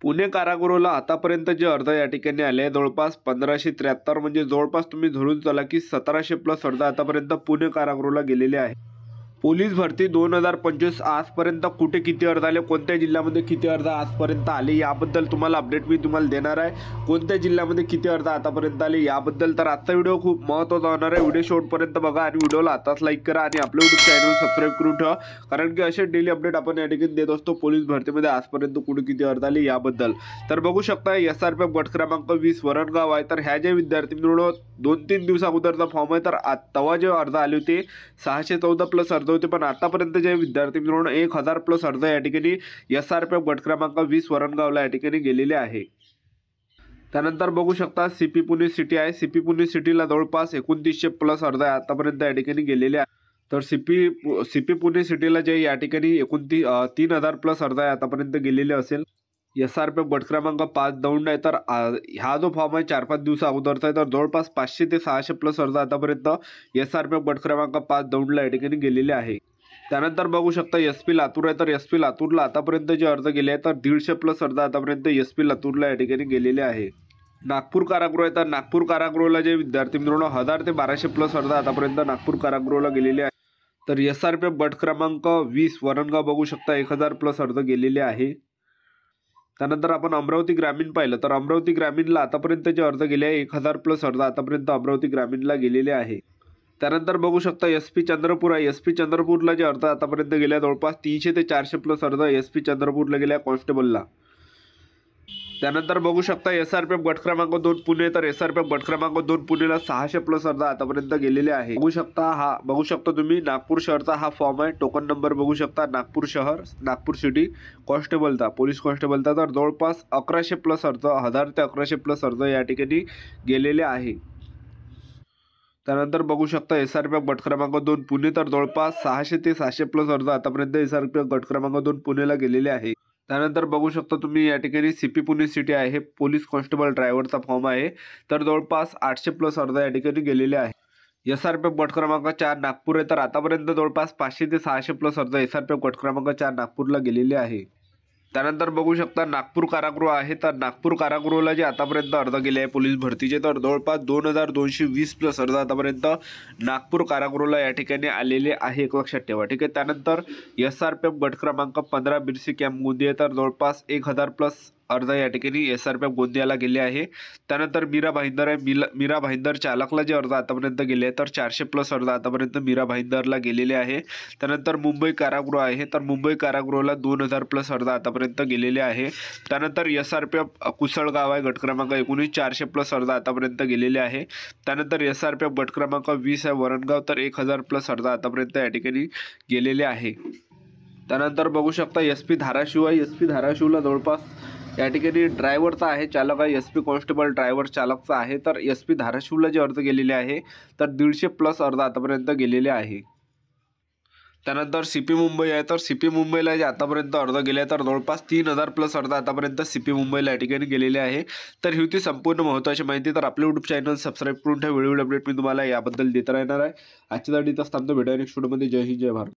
पुणे कारागृहाला आतापर्यंत जे अर्ज या ठिकाणी आले जवळपास 1573, म्हणजे जवळपास तुम्ही धरून चला की 1700 प्लस अर्ज आतापर्यंत पुणे कारागृहाला गेलेले आहे। पोलीस भरती 2025 आजपर्यंत कुठे किती अर्ज आले, कोणत्या जिल्ह्यामध्ये किती अर्ज आजपर्यंत आले याबद्दल तुम्हाला अपडेट मी तुम्हाला देणार आहे। कोणत्या जिल्ह्यामध्ये किती अर्ज आतापर्यंत आले याबद्दल तर आजचा व्हिडिओ खूप महत्त्वाचा होणार आहे। व्हिडिओ शेवटपर्यंत बघा आणि व्हिडिओला आताच लाईक करा आणि आपलं YouTube चॅनल सबस्क्राईब करून ठेवा, कारण की असे डेली अपडेट आपण या ठिकाणी देत असतो पोलीस भरतीमध्ये आजपर्यंत कुठे किती अर्ज आले याबद्दल। तर बघू शकता SRPF गट क्रमांक 20 वरणगाव आहे। तर ह्या ज्या विद्यार्थी मिळून 2-3 दिवस अगोदरचा फॉर्म आहे, तर तेव्हा जे अर्ज आले होते 614 प्लस अर्ज होते, पण आतापर्यंत जे विद्यार्थी मिळून 1000 प्लस अर्ज या ठिकाणी SRPF गट क्रमांक 20 वरणगावला या ठिकाणी गेलेले आहे। त्यानंतर बघू शकता CP पुणे सिटी आहे। CP पुणे सिटीला जवळपास 2900 प्लस अर्ज आतापर्यंत या ठिकाणी गेलेले आहे। तर CP पुणे सिटीला जे या ठिकाणी 3000 प्लस अर्ज आतापर्यंत गेलेले असेल। SRPF गट क्रमांक 5 दौंड आहे। तर हा जो फॉर्म आहे 4-5 दिवस अगोदरचा आहे, तर जवळपास 500 ते 600 प्लस अर्ज आतापर्यंत SRPF गट क्रमांक 5 दौंडला या ठिकाणी गेलेले आहे। त्यानंतर बघू शकता SP लातूर आहे। तर SP लातूरला आतापर्यंत जे अर्ज गेले आहेत तर 150 प्लस अर्ज आतापर्यंत SP लातूरला या ठिकाणी गेलेले आहे। नागपूर कारागृह आहे। तर नागपूर कारागृहाला जे विद्यार्थी मिळून 1000 ते 1200 प्लस अर्ज आतापर्यंत नागपूर कारागृहाला गेलेले आहे। तर SRPF गट क्रमांक 20 वरणगाव बघू शकता 1000 प्लस अर्ज गेलेले आहे। त्यानंतर आपण अमरावती ग्रामीण पाहिलं, तर अमरावती ग्रामीणला आतापर्यंत जे अर्ज गेले आहे 1000 प्लस अर्ज आतापर्यंत अमरावती ग्रामीणला गेलेले आहे। त्यानंतर बघू शकता SP चंद्रपूर आहे। SP चंद्रपूरला जे अर्ज आतापर्यंत गेले जवळपास 300 ते 400 प्लस अर्ज SP चंद्रपूरला गेले कॉन्स्टेबलला। त्यानंतर बघू शकता SRPF गट क्रमांक 2 पुणे, तर SRPF गट क्रमांक 2 पुणेला 600 प्लस अर्ज आतापर्यंत गेलेले आहे। बघू शकता तुम्ही नागपूर शहरचा हा फॉर्म आहे। टोकन नंबर बघू शकता नागपूर शहर, नागपूर सिटी कॉन्स्टेबलचा, पोलीस कॉन्स्टेबलचा, तर जवळपास 1100 प्लस अर्ज, 1000 ते 1100 प्लस अर्ज या ठिकाणी गेलेले आहे। त्यानंतर बघू शकता SRPF गट क्रमांक 2 पुणे, तर जवळपास 600 ते 700 प्लस अर्ज आतापर्यंत SRPF गट क्रमांक 2 पुणेला गेलेले आहे। त्यानंतर बघू शकता तुम्ही या ठिकाणी CP पुणे सिटी आहे, पोलीस कॉन्स्टेबल ड्रायव्हरचा फॉर्म आहे। तर जवळपास 800 प्लस अर्ज या ठिकाणी गेलेले आहे। SRPF गट क्रमांक 4 नागपूर आहे। तर आतापर्यंत जवळपास 500 ते 600 प्लस अर्ज SRPF गट क्रमांक 4 नागपूरला गेलेले आहे। त्यानंतर बघू शकता नागपूर कारागृह आहे। तर नागपूर कारागृहाला जे आतापर्यंत अर्ज गेले आहे पोलीस भरतीचे, तर जवळपास 2220 प्लस अर्ज आतापर्यंत नागपूर कारागृहाला या ठिकाणी आलेले आहे, एक लक्षात ठेवा, ठीक आहे। त्यानंतर SRPF गट क्रमांक 15 बिरसी कॅम्प गोंदिया, तर जवळपास 1000 प्लस अर्ज या ठिकाणी SRPF गोंदियाला गेले आहे। त्यानंतर मीरा भाईंदर आहे। मीरा भाईंदर चालकला जे अर्ज आतापर्यंत गेले आहे तर 400 प्लस अर्ज आतापर्यंत मीरा भाईंदरला गेलेले आहे। त्यानंतर मुंबई कारागृह आहे। तर मुंबई कारागृहाला 2000 प्लस अर्ज आतापर्यंत गेलेले आहे। त्यानंतर SRPF कुसळगाव आहे, गट क्रमांक 19, 400 प्लस अर्ज आतापर्यंत गेलेले आहे। त्यानंतर SRPF गट क्रमांक 20 आहे वरणगाव, तर 1000 प्लस अर्ज आतापर्यंत या ठिकाणी गेलेले आहे। त्यानंतर बघू शकता SP धाराशिव आहे। SP धाराशिवला जवळपास या ठिकाणी ड्रायव्हरचा आहे, चालक आहे, SP कॉन्स्टेबल ड्रायव्हर चालकचा आहे। तर SP धाराशिवला जे अर्ज गेलेले आहे तर 150 प्लस अर्ज आतापर्यंत गेलेले आहे। त्यानंतर CP मुंबई आहे। तर CP मुंबईला जे आतापर्यंत अर्ज गेले तर जवळपास 3000 प्लस अर्ज आतापर्यंत CP मुंबईला या ठिकाणी गेलेले आहे। तर ही होती संपूर्ण महत्त्वाची माहिती। तर आपले YouTube चॅनल सबस्क्राईब करून ठेवा, वेळोवेळी अपडेट मी तुम्हाला याबद्दल देत राहणार आहे। आजच्या साठी इथंच थांबतो, भेटूया नेक्स्ट व्हिडिओमध्ये। जय हिंद, जय भारत।